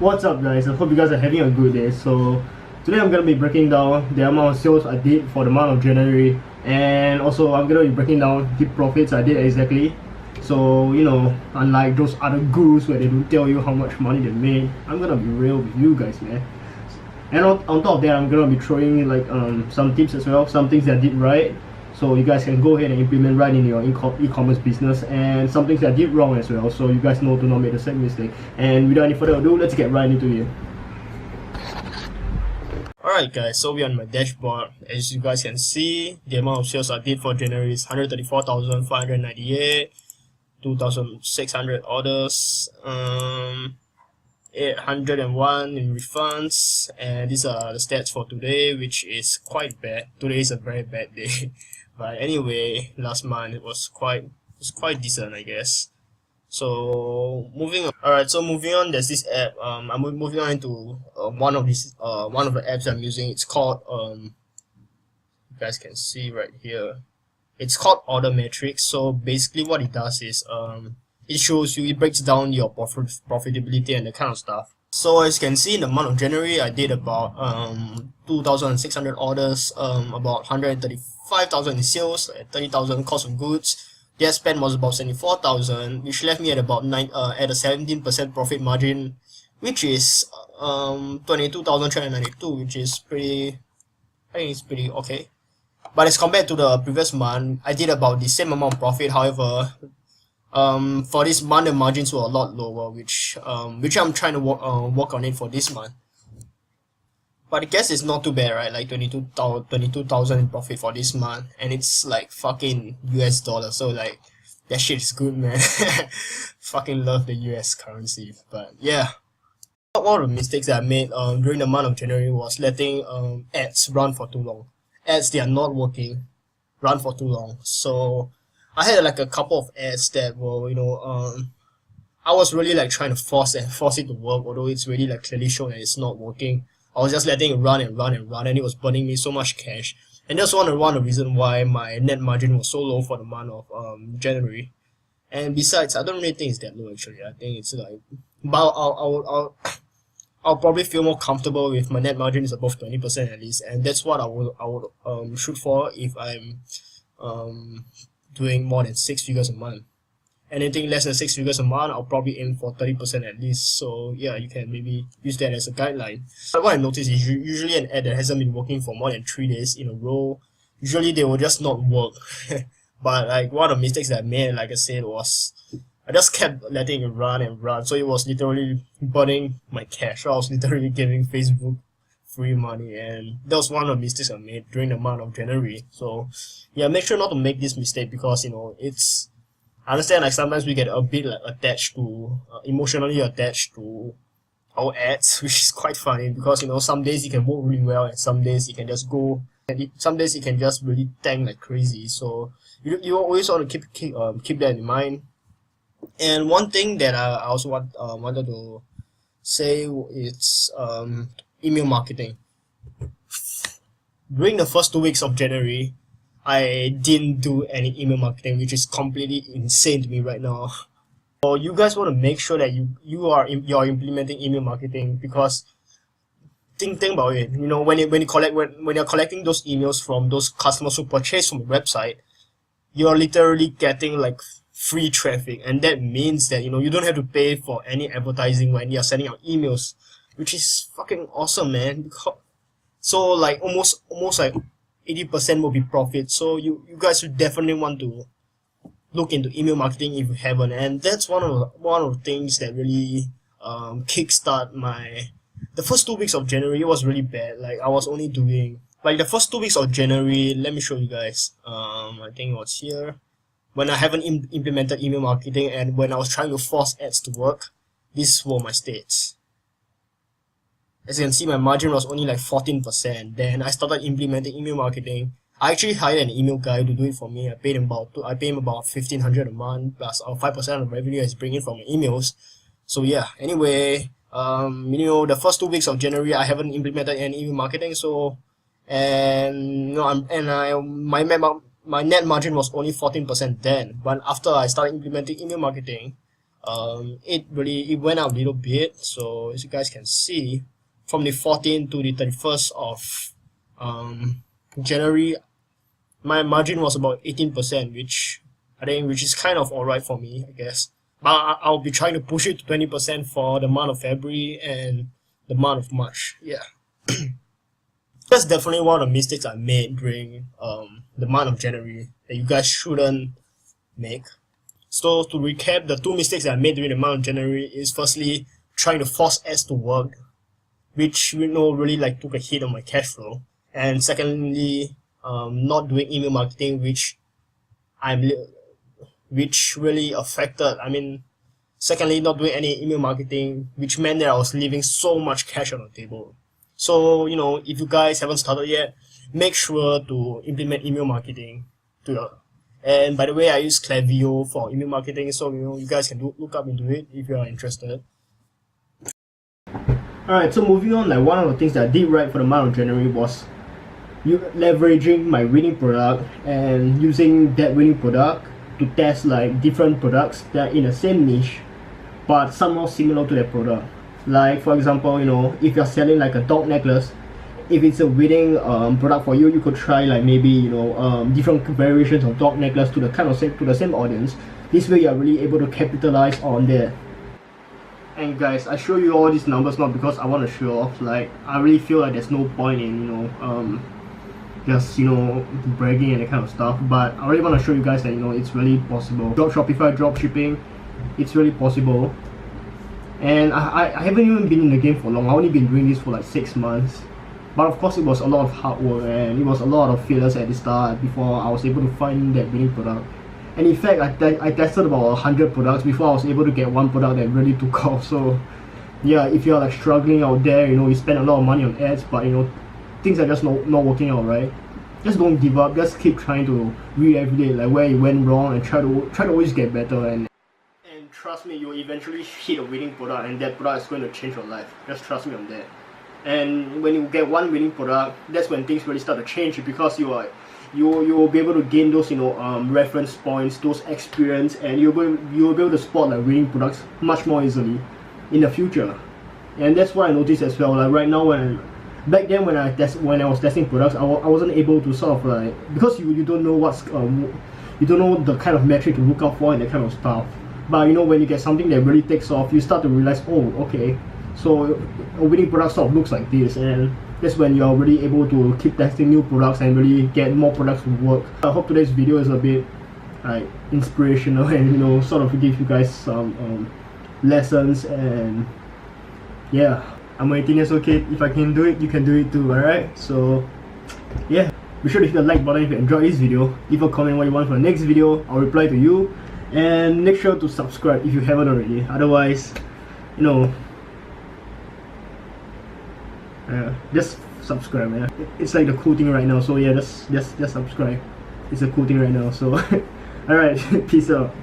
What's up guys, I hope you guys are having a good day. So today I'm going to be breaking down the amount of sales I did for the month of January, and also I'm going to be breaking down the profits I did exactly. So unlike those other gurus where they don't tell you how much money they made, I'm going to be real with you guys, man. And on top of that, I'm going to be throwing in like some tips as well, some things that I did right, so you guys can go ahead and implement right in your e-commerce business, and some things that I did wrong as well, so you guys know to not make the same mistake. And without any further ado, let's get right into it. Alright guys, so we're on my dashboard. As you guys can see, the amount of sales I did for January is 134,598, 2,600 orders, 801 in refunds, and these are the stats for today, which is quite bad. Today is a very bad day. But anyway, last month it was quite decent, I guess. So moving on. Alright, so moving on, there's this app. I'm moving on into one of the apps I'm using. It's called you guys can see right here. It's called Order Metrics. So basically what it does is it shows you, it breaks down your profitability and that kind of stuff. So as you can see, in the month of January, I did about 2,600 orders, about 135,000 in sales, 30,000 cost of goods. Their spend was about 74,000, which left me at about at a 17% profit margin, which is 22,392, which is pretty. I think it's pretty okay. But as compared to the previous month, I did about the same amount of profit. However, for this month the margins were a lot lower, which I'm trying to work on it for this month. But I guess it's not too bad, right? Like 22,000 in profit for this month, and it's like fucking US dollar, so like that shit is good, man. Fucking love the US currency. But yeah, one of the mistakes that I made during the month of January was letting ads run for too long. Ads, they are not working, run for too long. So I had like a couple of ads that were, I was really like trying to force it to work, although it's really like clearly shown that it's not working. I was just letting it run, and it was burning me so much cash. And that's one of the reasons why my net margin was so low for the month of January. And besides, I don't really think it's that low actually. I think it's like, but I'll probably feel more comfortable if my net margin is above 20% at least, and that's what I would shoot for if I'm doing more than 6 figures a month. Anything less than 6 figures a month, I'll probably aim for 30% at least. So yeah, you can maybe use that as a guideline. But what I noticed is usually an ad that hasn't been working for more than 3 days in a row, usually they will just not work. But like one of the mistakes that I made, like I said, was I just kept letting it run and run. So it was literally burning my cash. I was literally giving Facebook free money, and that was one of the mistakes I made during the month of January. So yeah, make sure not to make this mistake, because it's, I understand like sometimes we get a bit like attached to emotionally attached to our ads, which is quite funny, because some days it can work really well, and some days it can just go, and some days it can just really tank like crazy. So you always want to keep that in mind. And one thing that I also wanted to say is email marketing. During the first 2 weeks of January, I didn't do any email marketing, which is completely insane to me right now. So you guys want to make sure that you're implementing email marketing, because think about it. When you're collecting those emails from those customers who purchase from the website, you're literally getting like free traffic, and that means that you don't have to pay for any advertising when you're sending out emails, which is fucking awesome, man. So like almost like 80% will be profit. So you guys should definitely want to look into email marketing if you haven't. And that's one of the things that really kickstart the first 2 weeks of January. It was really bad. Like I was only doing like the first 2 weeks of January. Let me show you guys. I think it was here when I haven't implemented email marketing, and when I was trying to force ads to work. These were my stats. As you can see, my margin was only like 14%. Then I started implementing email marketing. I actually hired an email guy to do it for me. I paid him about $1,500 a month, plus 5% of revenue is bringing from my emails. So yeah. Anyway, the first 2 weeks of January, I haven't implemented any email marketing. So, and my net margin was only 14% then. But after I started implementing email marketing, it went up a little bit. So as you guys can see, from the 14th to the 31st of January, my margin was about 18%, which is kind of alright for me, I guess. But I'll be trying to push it to 20% for the month of February and the month of March. Yeah. That's definitely one of the mistakes I made during the month of January that you guys shouldn't make. So to recap, the two mistakes that I made during the month of January is firstly trying to force ads to work, which really like took a hit on my cash flow, and secondly, not doing email marketing, which really affected. Secondly, not doing any email marketing, which meant that I was leaving so much cash on the table. So if you guys haven't started yet, make sure to implement email marketing and by the way, I use Klaviyo for email marketing, so you guys can look up into it if you are interested. Alright, so moving on, like one of the things that I did right for the month of January was leveraging my winning product and using that winning product to test like different products that are in the same niche but somehow similar to that product. Like for example, if you're selling like a dog necklace, if it's a winning product for you, you could try like maybe different variations of dog necklace to the same audience. This way you're really able to capitalize on that. And guys, I show you all these numbers not because I want to show off. Like I really feel like there's no point in just bragging and that kind of stuff, but I really want to show you guys that it's really possible. Shopify dropshipping, it's really possible. And I haven't even been in the game for long. I've only been doing this for like 6 months. But of course it was a lot of hard work and it was a lot of failures at the start before I was able to find that winning product. And in fact, I tested about 100 products before I was able to get one product that really took off. So yeah, if you're like struggling out there, you spend a lot of money on ads, but things are just not working out, right? Just don't give up. Just keep trying to re-evaluate like where you went wrong and try to always get better. And trust me, you'll eventually hit a winning product, and that product is going to change your life. Just trust me on that. And when you get one winning product, that's when things really start to change, because you will be able to gain those reference points, those experience, and you'll be able to spot like winning products much more easily in the future. And that's what I noticed as well. Like right now, back then when I was testing products, I wasn't able to sort of like, because you don't know you don't know the kind of metric to look out for and that kind of stuff. But when you get something that really takes off, you start to realize, oh, okay, so a winning product sort of looks like this, and that's when you're really able to keep testing new products and really get more products to work. I hope today's video is a bit like inspirational and sort of give you guys some lessons. And yeah, I'm an 18 years old kid. If I can do it, you can do it too. Alright, so yeah, be sure to hit the like button if you enjoyed this video. Leave a comment what you want for the next video. I'll reply to you. And make sure to subscribe if you haven't already. Otherwise, just subscribe, man. It's like the cool thing right now. So yeah, just subscribe. It's a cool thing right now. So alright, peace out.